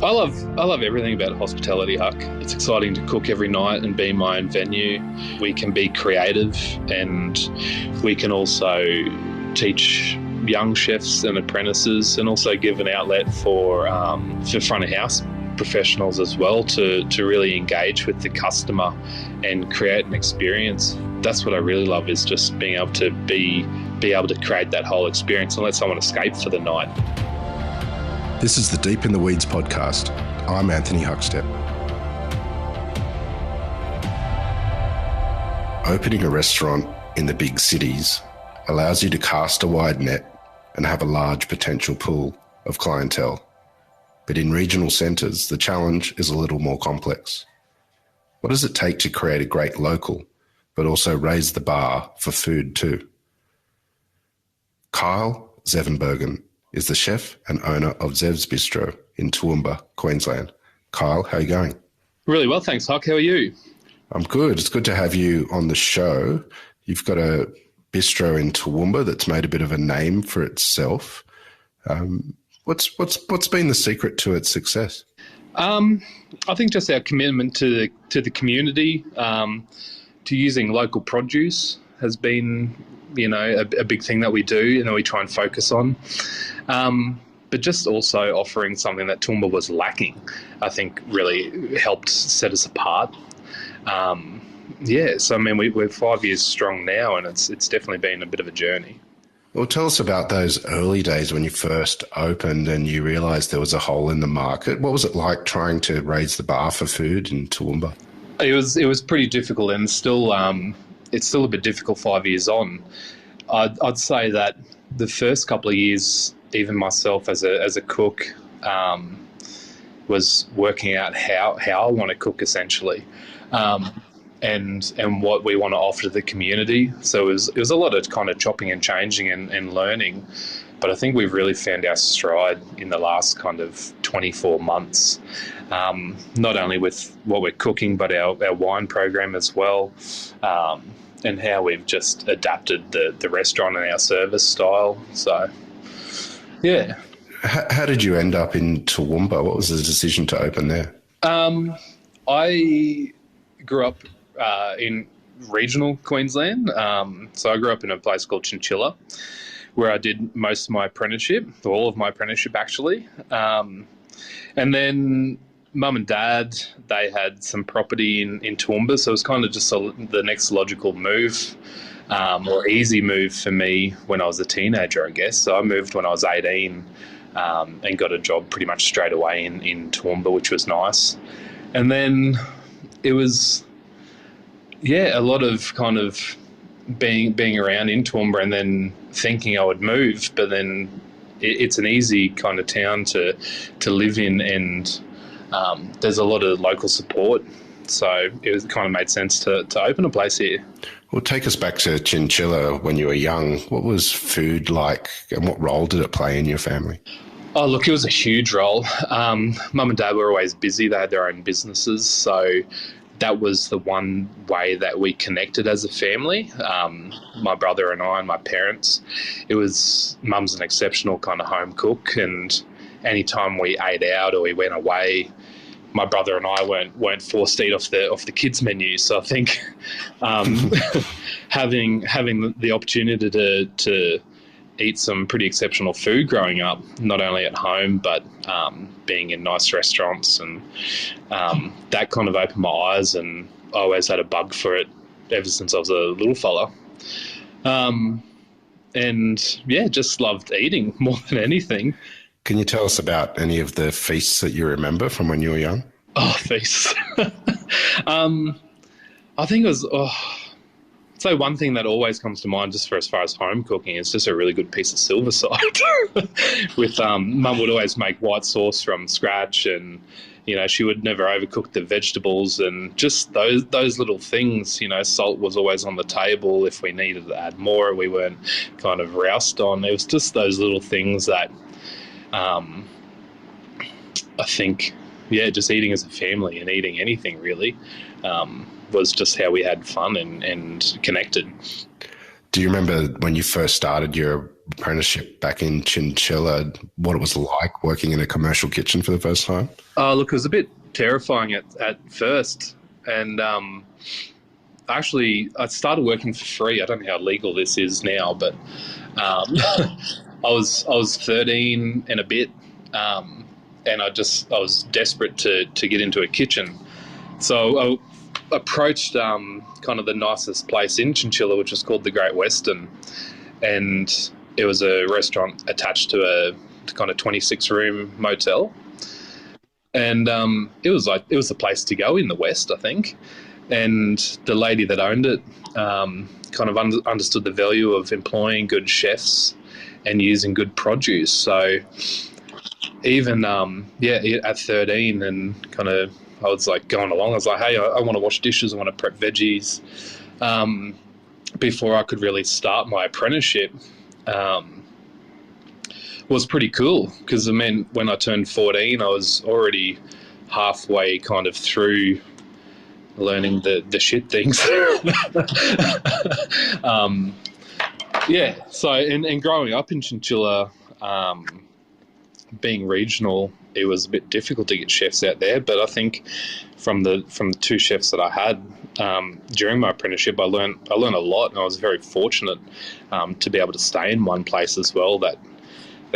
I love everything about hospitality, Huck. It's exciting to cook every night and be my own venue. We can be creative, and we can also teach young chefs and apprentices, and also give an outlet for front of house professionals as well to really engage with the customer and create an experience. That's what I really love, is just being able to be able to create that whole experience and let someone escape for the night. This is the Deep in the Weeds podcast. I'm Anthony Huckstep. Opening a restaurant in the big cities allows you to cast a wide net and have a large potential pool of clientele. But in regional centres, the challenge is a little more complex. What does it take to create a great local, but also raise the bar for food too? Kyle Zevenbergen is the chef and owner of Zev's Bistro in Toowoomba, Queensland. Kyle, how are you going? Really well, thanks, Huck. How are you? I'm good. It's good to have you on the show. You've got a bistro in Toowoomba that's made a bit of a name for itself. What's been the secret to its success? I think just our commitment to the community, to using local produce has been, a big thing that we do and that we try and focus on. But just also offering something that Toowoomba was lacking, I think really helped set us apart. So I mean, we're 5 years strong now, and it's definitely been a bit of a journey. Well, tell us about those early days when you first opened and you realised there was a hole in the market. What was it like trying to raise the bar for food in Toowoomba? It was pretty difficult, and still it's still a bit difficult 5 years on. I'd say that the first couple of years, even myself as a cook, was working out how I want to cook essentially. And what we want to offer to the community. So it was a lot of kind of chopping and changing and learning. But I think we've really found our stride in the last kind of 24 months, not only with what we're cooking, but our wine program as well, and how we've just adapted the restaurant and our service style. So, yeah. How did you end up in Toowoomba? What was the decision to open there? I grew up in regional Queensland. So I grew up in a place called Chinchilla, where I did most of my apprenticeship, all of my apprenticeship actually. And then Mum and Dad, they had some property in Toowoomba, so it was kind of just the next logical move, or easy move for me when I was a teenager, I guess. So I moved when I was 18 and got a job pretty much straight away in Toowoomba, which was nice. And then it was, a lot of kind of being around in Toowoomba and then thinking I would move, but then it's an easy kind of town to live in, and there's a lot of local support. So it kind of made sense to open a place here. Well, take us back to Chinchilla when you were young. What was food like, and what role did it play in your family? Oh, look, it was a huge role. Mum and Dad were always busy. They had their own businesses, so that was the one way that we connected as a family. My brother and I and my parents. It was, Mum's an exceptional kind of home cook, and anytime we ate out or we went away, my brother and I weren't forced to eat off the kids' menu. So I think having the opportunity to eat some pretty exceptional food growing up, not only at home, but being in nice restaurants, and that kind of opened my eyes, and I always had a bug for it ever since I was a little fella. Just loved eating more than anything. Can you tell us about any of the feasts that you remember from when you were young? Oh, feasts. I think it was... So one thing that always comes to mind, just for as far as home cooking, is just a really good piece of silverside. With Mum would always make white sauce from scratch, and she would never overcook the vegetables, and just those little things. Salt was always on the table if we needed to add more. We weren't kind of roused on. It was just those little things that I think, just eating as a family and eating anything really. Was just how we had fun and connected. Do you remember when you first started your apprenticeship back in Chinchilla, what it was like working in a commercial kitchen for the first time? Oh, look, it was a bit terrifying at first. And actually, I started working for free. I don't know how legal this is now, but I was 13 and a bit, and I was desperate to get into a kitchen. So I approached kind of the nicest place in Chinchilla, which was called the Great Western, and it was a restaurant attached to a kind of 26-room motel. And it was the place to go in the West, I think. And the lady that owned it kind of understood the value of employing good chefs and using good produce. So even at 13 and kind of I was like going along, I was like, hey, I want to wash dishes, I want to prep veggies. Before I could really start my apprenticeship, was pretty cool, because I mean, when I turned 14, I was already halfway kind of through learning the shit things. So and growing up in Chinchilla, being regional, it was a bit difficult to get chefs out there. But I think from the two chefs that I had during my apprenticeship, I learned a lot, and I was very fortunate to be able to stay in one place as well that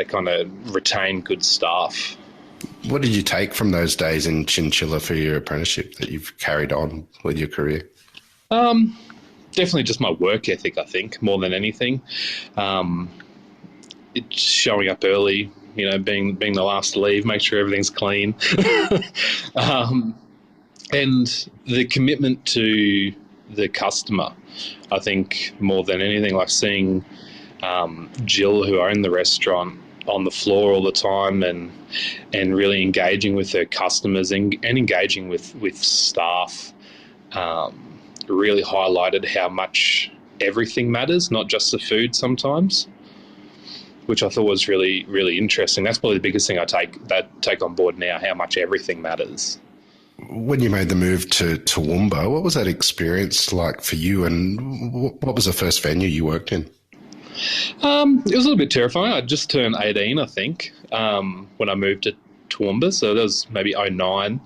kind of retain good staff. What did you take from those days in Chinchilla for your apprenticeship that you've carried on with your career? Definitely just my work ethic, I think, more than anything. It's showing up early, being the last to leave, make sure everything's clean. And the commitment to the customer, I think, more than anything, like seeing Jill, who owned the restaurant, on the floor all the time and really engaging with her customers and engaging with staff, really highlighted how much everything matters, not just the food sometimes, which I thought was really, really interesting. That's probably the biggest thing I take on board now, how much everything matters. When you made the move to Toowoomba, what was that experience like for you, and what was the first venue you worked in? It was a little bit terrifying. I just turned 18, I think, when I moved to Toowoomba, so that was maybe 2009.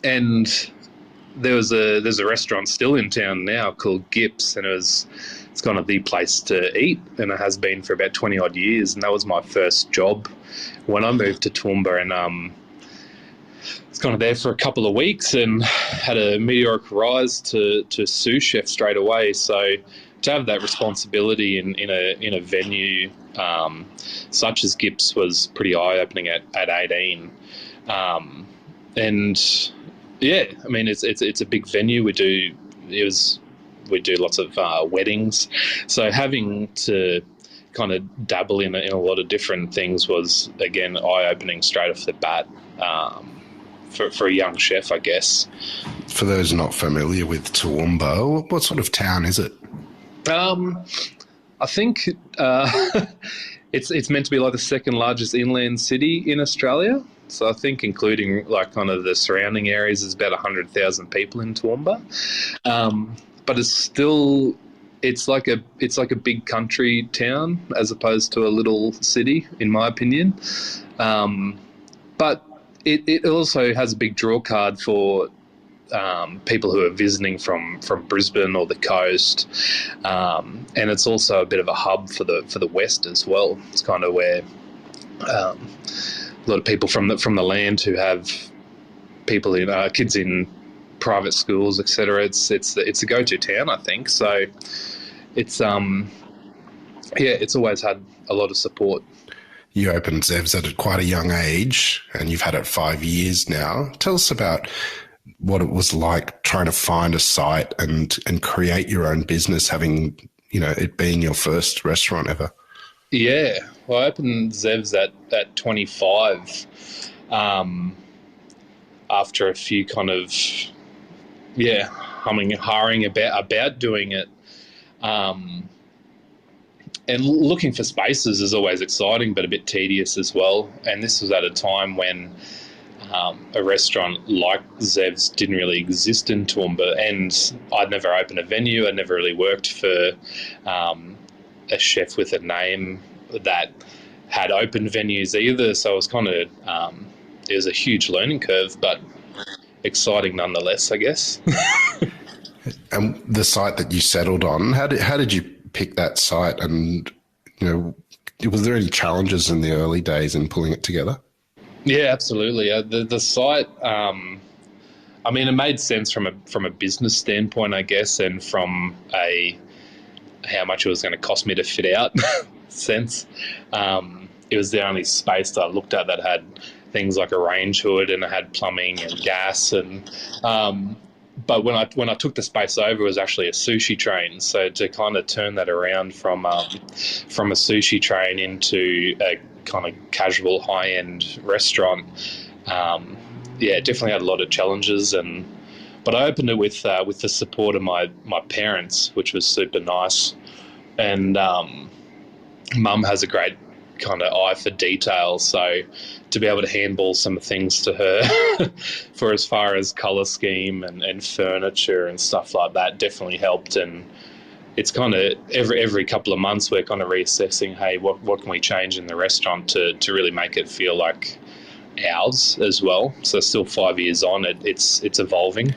And there's a restaurant still in town now called Gips, and it's kind of the place to eat, and it has been for about 20 odd years. And that was my first job when I moved to Toowoomba, and was kind of there for a couple of weeks and had a meteoric rise to sous chef straight away. So to have that responsibility in a venue such as Gips was pretty eye-opening at 18. And yeah, I mean, it's a big venue. We do lots of weddings, so having to kind of dabble in a lot of different things was, again, eye-opening straight off the bat, for a young chef, I guess. For those not familiar with Toowoomba, what sort of town is it? I think it's meant to be like the second largest inland city in Australia. So I think, including like kind of the surrounding areas, there's about 100,000 people in Toowoomba. But it's like a big country town as opposed to a little city, in my opinion. But it also has a big draw card for people who are visiting from Brisbane or the coast, and it's also a bit of a hub for the West as well. It's kind of where a lot of people from the land who have people kids in private schools, etc. It's a go-to town, I think. So it's it's always had a lot of support. You opened Zev's at quite a young age, and you've had it 5 years now. Tell us about what it was like trying to find a site and create your own business, having, it being your first restaurant ever. Yeah, well, I opened Zev's at 25, after a few kind of, hiring about doing it. And looking for spaces is always exciting, but a bit tedious as well. And this was at a time when a restaurant like Zev's didn't really exist in Toowoomba, and I'd never opened a venue. I'd never really worked for a chef with a name that had open venues either. So it was kind of it was a huge learning curve, but exciting nonetheless, I guess. And the site that you settled on, how did you pick that site? And was there any challenges in the early days in pulling it together? Yeah, absolutely. The site, I mean, it made sense from a business standpoint, I guess, and from how much it was going to cost me to fit out sense. It was the only space that I looked at that had things like a range hood, and it had plumbing and gas. And but when I took the space over, it was actually a sushi train. So to kind of turn that around from a sushi train into a kind of casual high-end restaurant, it definitely had a lot of challenges. But I opened it with the support of my parents, which was super nice. And Mum has a great kind of eye for detail, so to be able to handball some things to her for as far as colour scheme and furniture and stuff like that definitely helped. And it's kind of every couple of months we're kind of reassessing, hey, what can we change in the restaurant to really make it feel like ours as well. So still 5 years on, it's evolving.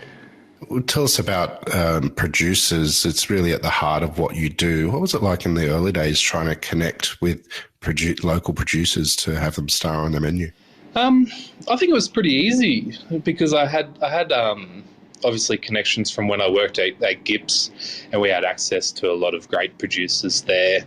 Tell us about producers. It's really at the heart of what you do. What was it like in the early days trying to connect with local producers to have them star on the menu? I think it was pretty easy because I had obviously connections from when I worked at Gips, and we had access to a lot of great producers there.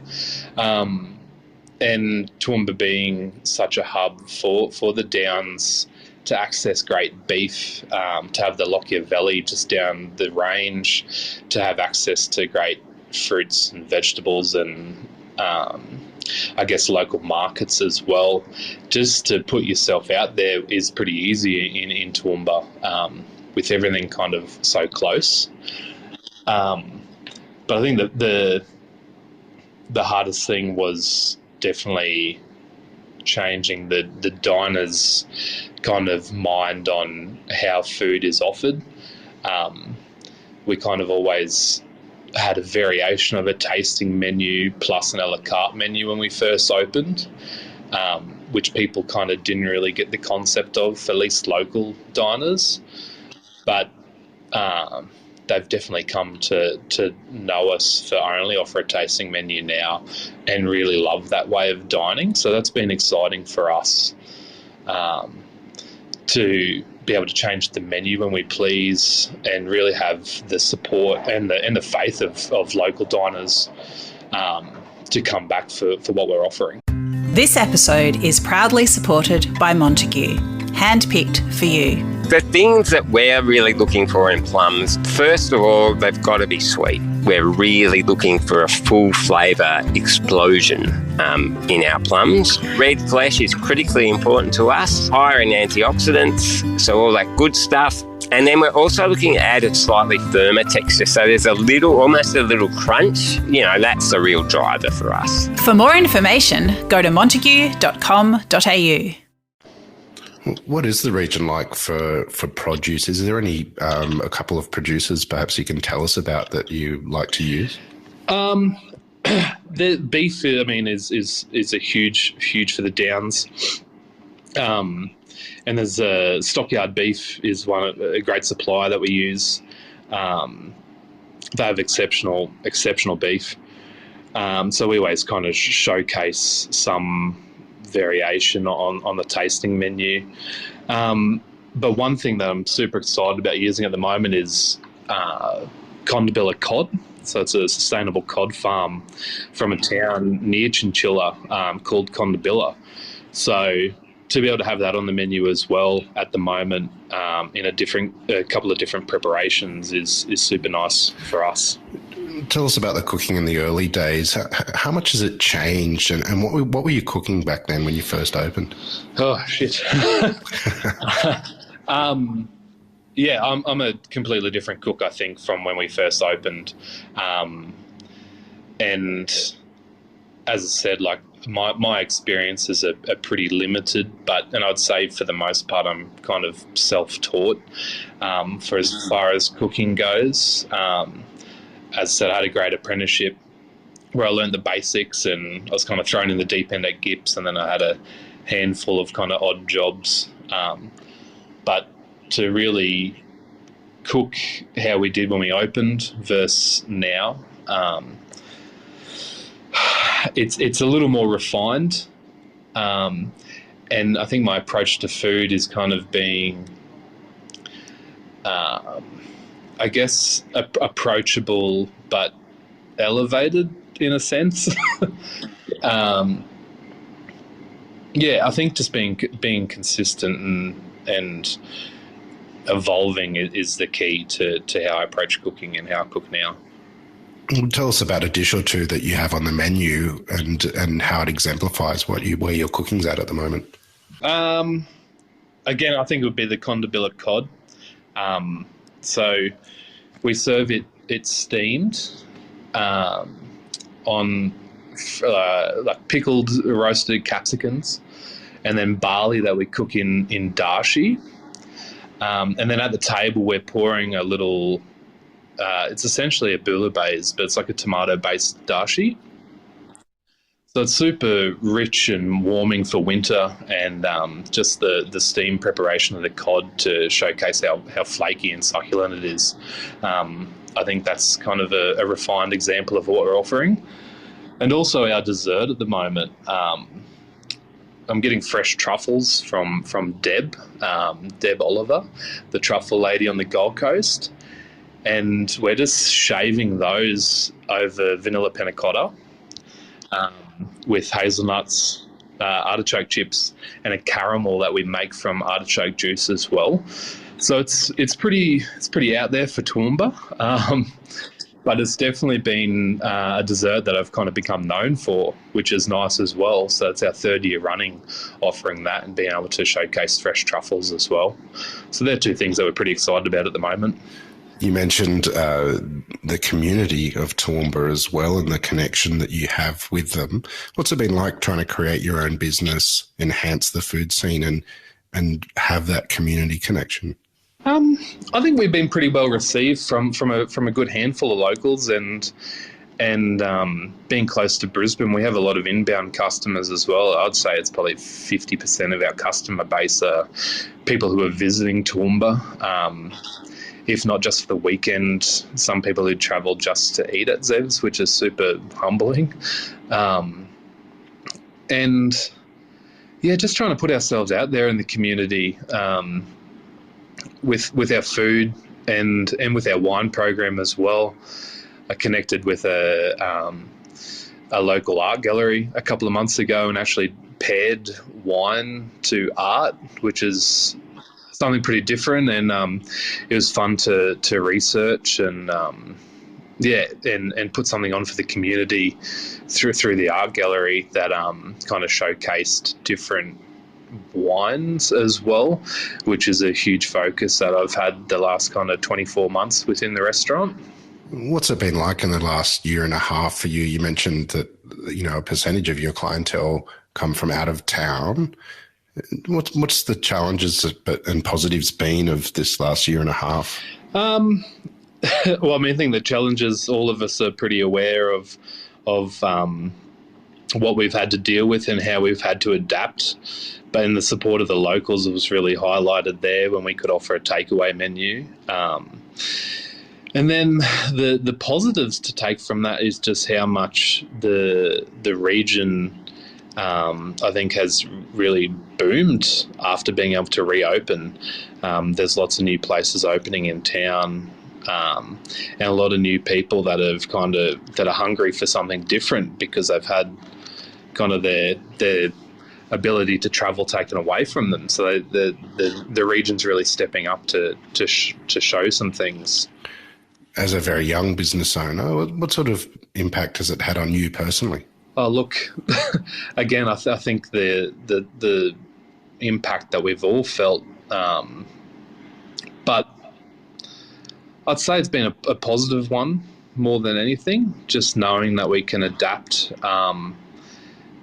And Toowoomba being such a hub for the Downs, to access great beef, to have the Locke Valley just down the range, to have access to great fruits and vegetables and I guess local markets as well. Just to put yourself out there is pretty easy in Toowoomba, with everything kind of so close. But I think that the hardest thing was definitely changing the diner's kind of mind on how food is offered. We kind of always had a variation of a tasting menu plus an a la carte menu when we first opened, which people kind of didn't really get the concept of, at least local diners. But they've definitely come to know us for only offer a tasting menu now and really love that way of dining. So that's been exciting for us, to be able to change the menu when we please and really have the support and the faith of local diners to come back for what we're offering. This episode is proudly supported by Montague, handpicked for you. The things that we're really looking for in plums, first of all, they've got to be sweet. We're really looking for a full flavour explosion in our plums. Red flesh is critically important to us, higher in antioxidants, so all that good stuff. And then we're also looking at a slightly firmer texture, so there's almost a little crunch. That's the real driver for us. For more information, go to montague.com.au. What is the region like for produce? Is there any a couple of producers perhaps you can tell us about that you like to use? The beef, I mean, is a huge for the Downs. And there's Stockyard Beef is a great supplier that we use. They have exceptional beef. So we always kind of showcase some variation on the tasting menu. But one thing that I'm super excited about using at the moment is Condabilla cod. So it's a sustainable cod farm from a town near Chinchilla called Condabilla. So to be able to have that on the menu as well at the moment in a couple of different preparations is super nice for us. Tell us about the cooking in the early days. How much has it changed, and what were you cooking back then when you first opened? Oh, shit. Yeah, I'm a completely different cook, I think, from when we first opened. And as I said, like my experiences are pretty limited, and I'd say for the most part I'm kind of self-taught for as far as cooking goes. As I said, I had a great apprenticeship where I learned the basics, and I was kind of thrown in the deep end at Gips, and then I had a handful of kind of odd jobs. But to really cook how we did when we opened versus now, it's a little more refined. And I think my approach to food is kind of being, I guess, approachable but elevated in a sense. Yeah, I think just being consistent and evolving is the key to how I approach cooking and how I cook now. Tell us about a dish or two that you have on the menu and how it exemplifies where your cooking's at the moment. Again, I think it would be the conda billet cod. So we serve it steamed on like pickled roasted capsicums, and then barley that we cook in dashi. And then at the table we're pouring a little, it's essentially a bouillabaisse, but it's like a tomato-based dashi. So it's super rich and warming for winter, and just the steam preparation of the cod to showcase how flaky and succulent it is. I think that's kind of a refined example of what we're offering. And also our dessert at the moment. I'm getting fresh truffles from Deb Oliver, the truffle lady on the Gold Coast. And we're just shaving those over vanilla panna cotta with hazelnuts, artichoke chips, and a caramel that we make from artichoke juice as well. So it's pretty out there for Toowoomba. But it's definitely been a dessert that I've kind of become known for, which is nice as well. So it's our third year running offering that and being able to showcase fresh truffles as well. So they're two things that we're pretty excited about at the moment. You mentioned the community of Toowoomba as well and the connection that you have with them. What's it been like trying to create your own business, enhance the food scene and have that community connection? I think we've been pretty well received from a good handful of locals, and being close to Brisbane, we have a lot of inbound customers as well. I'd say it's probably 50% of our customer base are people who are visiting Toowoomba, if not just for the weekend. Some people who travel just to eat at Zev's, which is super humbling. And yeah, just trying to put ourselves out there in the community, with our food and with our wine program as well. I connected with a local art gallery a couple of months ago and actually paired wine to art, which is something pretty different. And it was fun to research and put something on for the community through the art gallery that kind of showcased different wines as well, which is a huge focus that I've had the last kind of 24 months within the restaurant. What's it been like in the last year and a half for you? You mentioned that, a percentage of your clientele come from out of town. What's the challenges and positives been of this last year and a half? Well, I mean, I think the challenges, all of us are pretty aware of what we've had to deal with and how we've had to adapt. But in the support of the locals, it was really highlighted there when we could offer a takeaway menu. And then the positives to take from that is just how much the region, I think, has really boomed after being able to reopen. There's lots of new places opening in town, and a lot of new people that are hungry for something different because they've had kind of their ability to travel taken away from them. So the region's really stepping up to show some things. As a very young business owner, what sort of impact has it had on you personally? Oh, look, again, I think the impact that we've all felt, but I'd say it's been a positive one more than anything, just knowing that we can adapt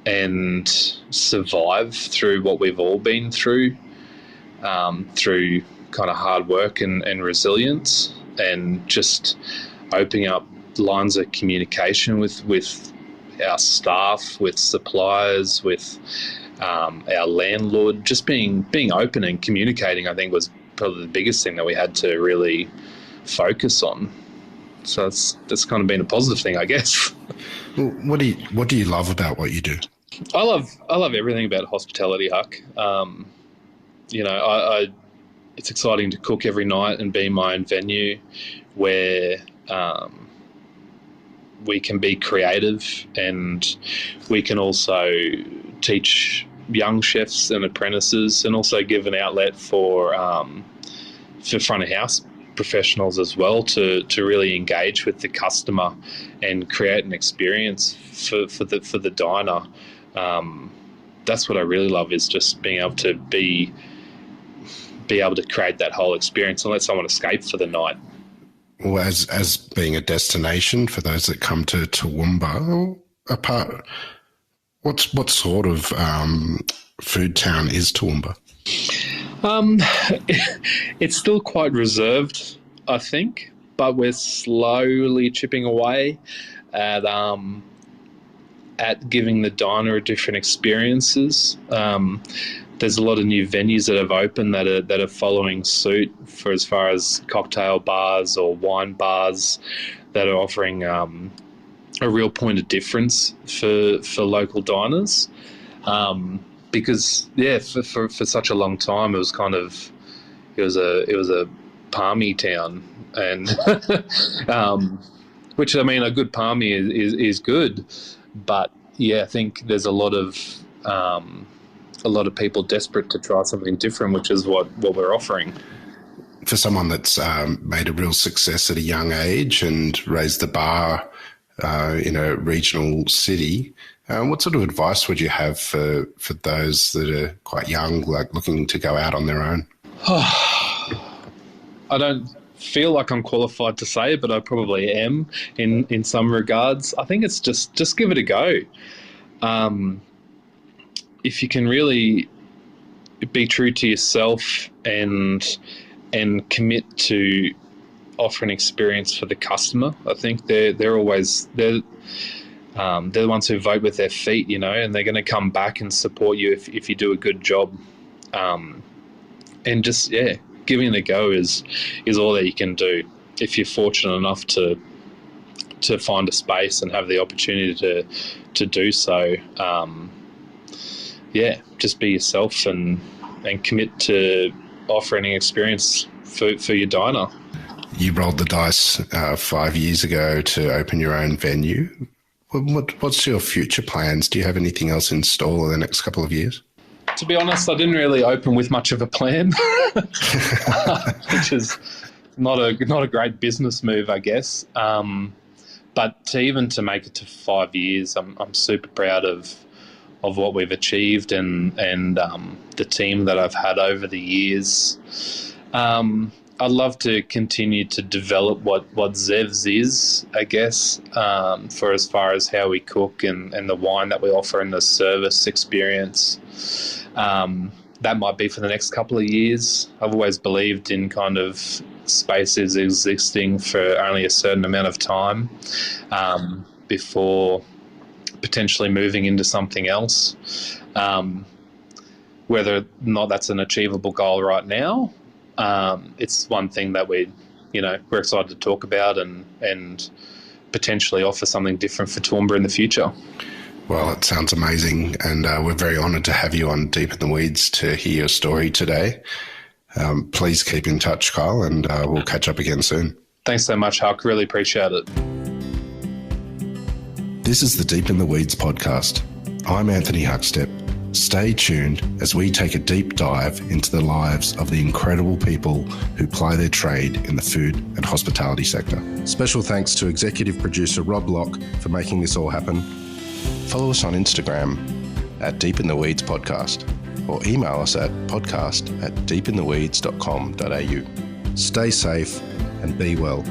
and survive through what we've all been through kind of hard work and resilience, and just opening up lines of communication with our staff, with suppliers, with our landlord. Just being open and communicating, I think, was probably the biggest thing that we had to really focus on. So that's kind of been a positive thing, I guess. Well, what do you love about what you do? I love everything about hospitality, Huck. It's exciting to cook every night and be in my own venue where we can be creative, and we can also teach young chefs and apprentices, and also give an outlet for front of house professionals as well to really engage with the customer and create an experience for the diner. That's what I really love, is just being able to be able to create that whole experience and let someone escape for the night. Well, as being a destination for those that come to Toowoomba, what sort of food town is Toowoomba? It's still quite reserved, I think, but we're slowly chipping away at giving the diner different experiences. There's a lot of new venues that have opened that are following suit for as far as cocktail bars or wine bars that are offering a real point of difference for local diners. Because for such a long time it was a palmy town, and which, I mean, a good palmy is good, but I think there's a lot of people desperate to try something different, which is what we're offering. For someone that's made a real success at a young age and raised the bar in a regional city, what sort of advice would you have for those that are quite young, like looking to go out on their own? I don't feel like I'm qualified to say it, but I probably am in some regards. I think it's just give it a go. If you can really be true to yourself and commit to offer an experience for the customer, I think they're the ones who vote with their feet, and they're going to come back and support you if you do a good job. And just giving it a go is all that you can do if you're fortunate enough to find a space and have the opportunity to do so. Just be yourself and commit to offering an experience for your diner. You rolled the dice 5 years ago to open your own venue. What's your future plans? Do you have anything else in store in the next couple of years? To be honest, I didn't really open with much of a plan, which is not a great business move, I guess. But to make it to 5 years, I'm super proud of what we've achieved and the team that I've had over the years. I'd love to continue to develop what Zev's is, I guess, for as far as how we cook and the wine that we offer and the service experience. That might be for the next couple of years. I've always believed in kind of spaces existing for only a certain amount of time before potentially moving into something else. Whether or not that's an achievable goal right now, it's one thing that we're excited to talk about and potentially offer something different for Toowoomba in the future. Well, it sounds amazing, and we're very honoured to have you on Deep in the Weeds to hear your story today. Please keep in touch, Kyle, and we'll catch up again soon. Thanks so much, Huck. Really appreciate it. This is the Deep in the Weeds podcast. I'm Anthony Huckstep. Stay tuned as we take a deep dive into the lives of the incredible people who ply their trade in the food and hospitality sector. Special thanks to executive producer Rob Locke for making this all happen. Follow us on Instagram at Deep in the Weeds Podcast, or email us at podcast@deepintheweeds.com.au. Stay safe and be well.